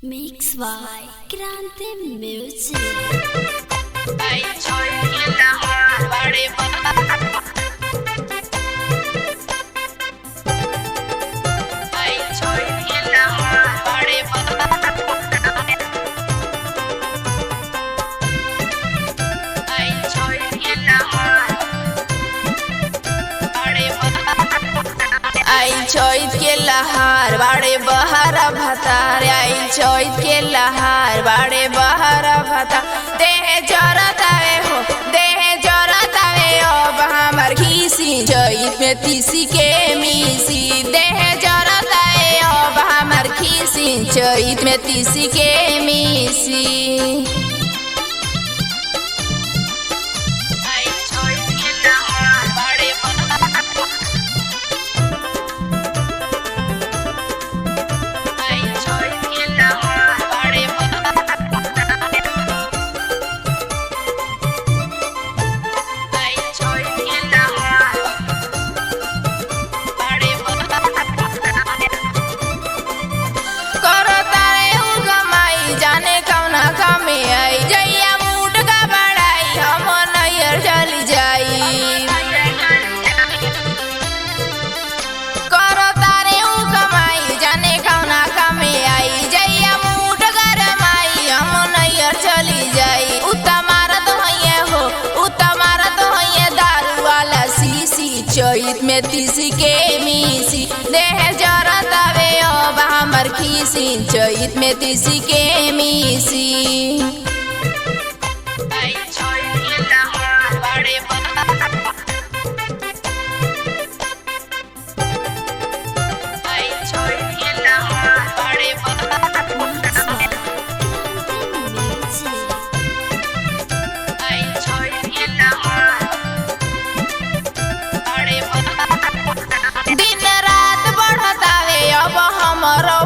Mix by Grande Music. I join in the heart, I join in the heart, I join in the heart, I join के लहार बाड़े बहारा भतार आई चोइत के लहार बाड़े बहारा भतार देह जरत आवे हो देह जरत आवे अब हमर घीसी चोइत में तीसी के मीसी देह जरत आवे अब हमर घीसी चोइत में तीसी के मीसी चोइत में तीसी के मीसी देह जरत आवे अब हमर खीसी चोइत में तीसी के मीसी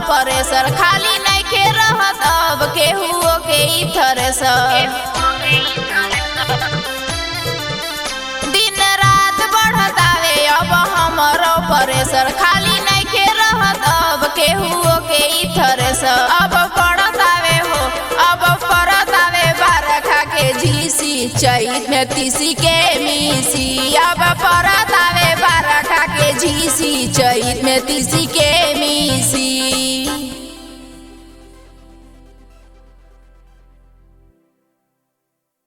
परेसर खाली नहीं के रहत अब केहू के ई थरेसर दिन रात बढ़त आवे अब हमरो परेसर खाली नहीं के रहत अब केहू के ई थरेसर अब पड़त आवे हो अब पड़त आवे बरखा के झीसी चैत में तीसी के मीसी अब पड़त आवे बरखा के झीसी चैत में तीसी के मीसी